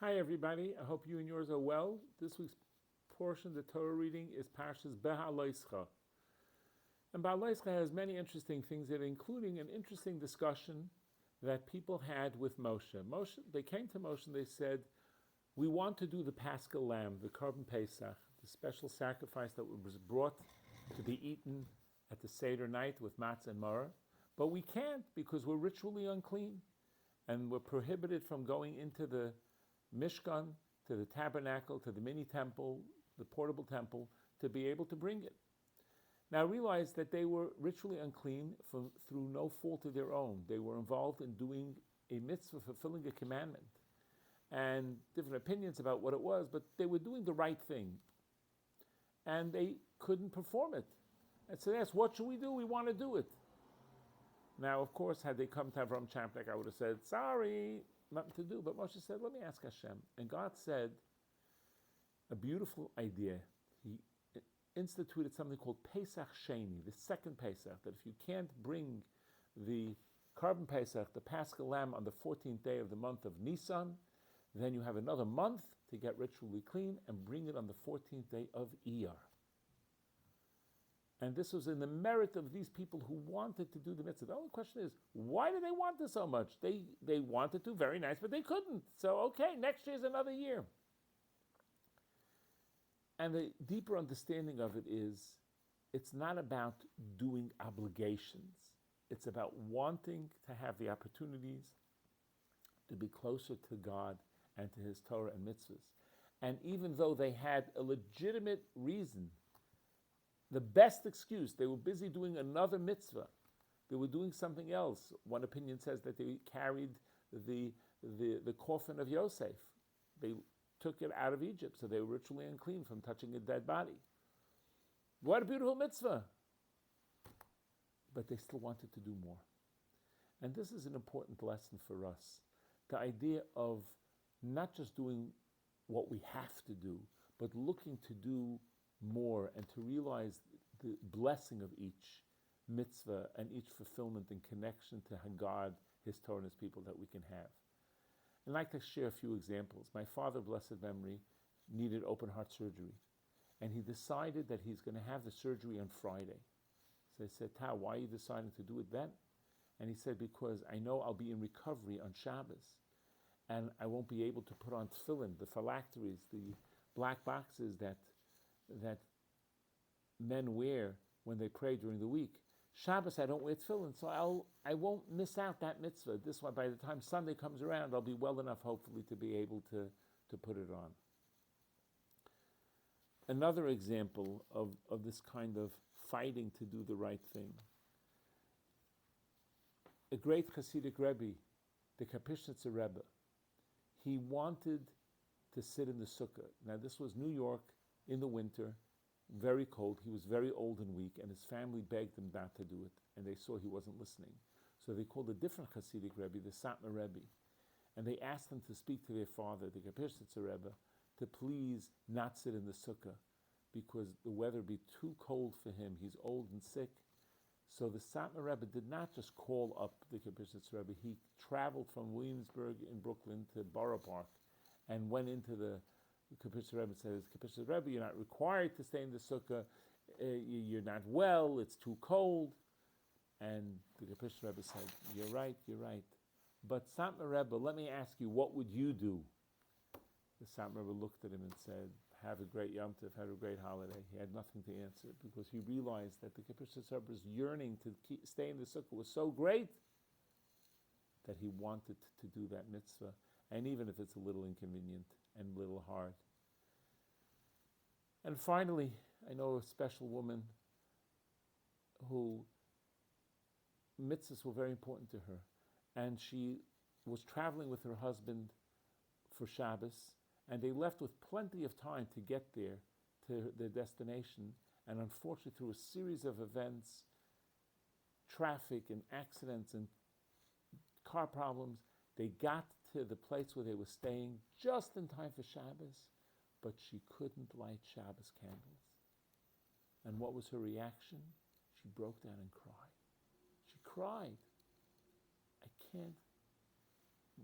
Hi everybody, I hope you and yours are well. This week's portion of the Torah reading is Parshat Beha'alotcha. And Beha'alotcha has many interesting things in it, including an interesting discussion that people had with Moshe. They came to Moshe and they said, we want to do the Paschal Lamb, the Korban Pesach, the special sacrifice that was brought to be eaten at the Seder night with matzah and maror, but we can't because we're ritually unclean and we're prohibited from going into the Mishkan, to the tabernacle, to the mini temple, the portable temple, to be able to bring it. Now realize that they were ritually unclean through no fault of their own. They were involved in doing a mitzvah, fulfilling a commandment. And different opinions about what it was, but they were doing the right thing. And they couldn't perform it. And so they asked, what should we do? We want to do it. Now, of course, had they come to Avrohom Czapnik, I would have said, sorry, nothing to do. But Moshe said, let me ask Hashem. And God said a beautiful idea. He instituted something called Pesach Sheni, the second Pesach, that if you can't bring the Korban Pesach, the Paschal Lamb, on the 14th day of the month of Nisan, then you have another month to get ritually clean and bring it on the 14th day of Iyar. And this was in the merit of these people who wanted to do the mitzvah. The only question is, why do they want this so much? They wanted to, very nice, but they couldn't. So, okay, next year's another year. And the deeper understanding of it is, it's not about doing obligations. It's about wanting to have the opportunities to be closer to God and to His Torah and mitzvahs. And even though they had a legitimate reason, the best excuse, they were busy doing another mitzvah. They were doing something else. One opinion says that they carried the coffin of Yosef. They took it out of Egypt, so they were ritually unclean from touching a dead body. What a beautiful mitzvah! But they still wanted to do more. And this is an important lesson for us. The idea of not just doing what we have to do, but looking to do more and to realize the blessing of each mitzvah and each fulfillment and connection to God, His Torah, and His people that we can have. I'd like to share a few examples. My father, blessed memory, needed open heart surgery. And he decided that he's going to have the surgery on Friday. So I said, Tao, why are you deciding to do it then? And he said, because I know I'll be in recovery on Shabbos. And I won't be able to put on tefillin, the phylacteries, the black boxes that men wear when they pray during the week. Shabbos, I don't wear tefillin, so I won't miss out that mitzvah. This way, by the time Sunday comes around, I'll be well enough, hopefully, to be able to put it on. Another example of this kind of fighting to do the right thing. A great Hasidic Rabbi, the Kapishitzer Rebbe, he wanted to sit in the sukkah. Now, this was New York in the winter, very cold. He was very old and weak, and his family begged him not to do it, and they saw he wasn't listening. So they called a different Hasidic Rebbe, the Satmar Rebbe, and they asked him to speak to their father, the Kapishitzer Rebbe, to please not sit in the sukkah, because the weather would be too cold for him. He's old and sick. So the Satmar Rebbe did not just call up the Kapishitzer Rebbe. He traveled from Williamsburg in Brooklyn to Borough Park and went into the Kapishitzer Rebbe and says, Kapishitzer Rebbe, you're not required to stay in the sukkah. You're not well. It's too cold. And the Kapishitzer Rebbe said, you're right. But Satmar Rebbe, let me ask you, what would you do? The Satmar Rebbe looked at him and said, have a great Yom Tov, have a great holiday. He had nothing to answer because he realized that the Kapishitzer Rebbe's yearning to stay in the sukkah was so great that he wanted to do that mitzvah, and even if it's a little inconvenient and a little hard. And finally, I know a special woman who mitzvahs were very important to her, and she was traveling with her husband for Shabbos, and they left with plenty of time to get there to their destination, and unfortunately through a series of events, traffic and accidents and car problems, they got to the place where they were staying just in time for Shabbos, but she couldn't light Shabbos candles. And what was her reaction? She broke down and cried. She cried. I can't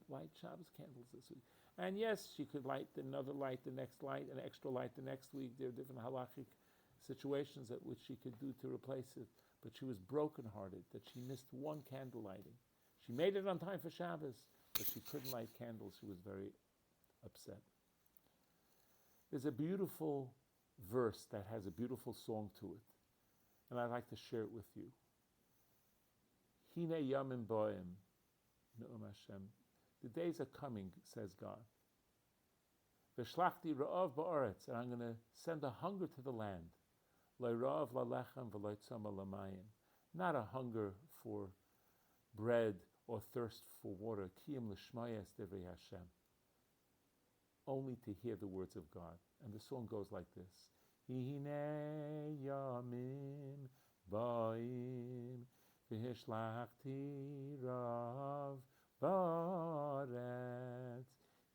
light Shabbos candles this week. And yes, she could light another light the next light, an extra light the next week. There are different halachic situations at which she could do to replace it. But she was brokenhearted that she missed one candle lighting. She made it on time for Shabbos, but she couldn't light candles. She was very upset. There's a beautiful verse that has a beautiful song to it, and I'd like to share it with you. Hine yamim boim, Ne'um Hashem. The days are coming, says God. V'shlachti ra'av ba'aretz, and I'm going to send a hunger to the land. Le'ra'av la'lechem v'lo'tzama l'mayim. Not a hunger for bread or thirst for water. Kiyam l'shmayas devrei Hashem. Only to hear the words of God. And the song goes like this. Hine yamim ba'im v'hishlachti rav ba'aretz.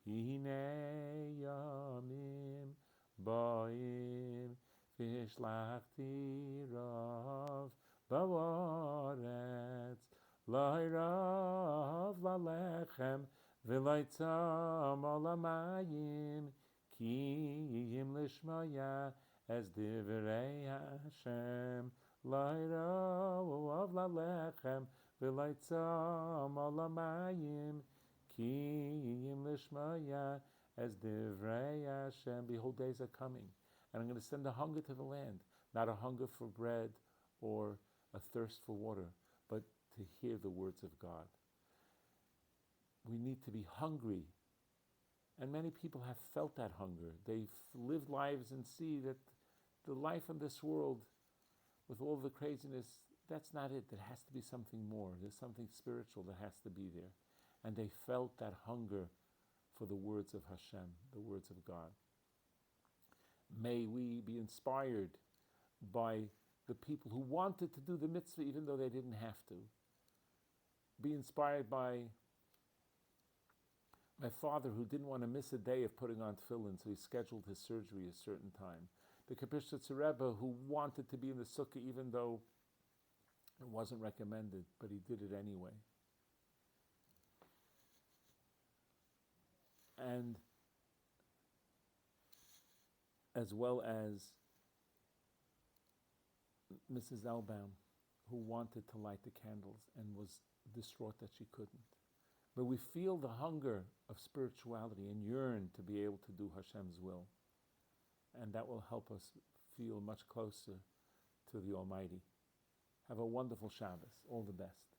Hine yamim ba'im v'hishlachti rav ba'aretz. Lai rav la'lechem v'loitzam olamayim ki yim lishmaya as divrei Hashem. Lai rav la'lechem v'loitzam olamayim ki yim lishmaya as divrei Hashem. Behold, days are coming, and I'm going to send a hunger to the land, not a hunger for bread or a thirst for water, but to hear the words of God. We need to be hungry. And many people have felt that hunger. They've lived lives and see that the life in this world, with all the craziness, that's not it. There has to be something more. There's something spiritual that has to be there. And they felt that hunger for the words of Hashem, the words of God. May we be inspired by the people who wanted to do the mitzvah even though they didn't have to. Be inspired by my father, who didn't want to miss a day of putting on tefillin, so he scheduled his surgery a certain time. The Parshat Rebbe, who wanted to be in the sukkah even though it wasn't recommended, but he did it anyway. And as well as Mrs. Elbaum, who wanted to light the candles and was distraught that she couldn't. But we feel the hunger of spirituality and yearn to be able to do Hashem's will. And that will help us feel much closer to the Almighty. Have a wonderful Shabbos. All the best.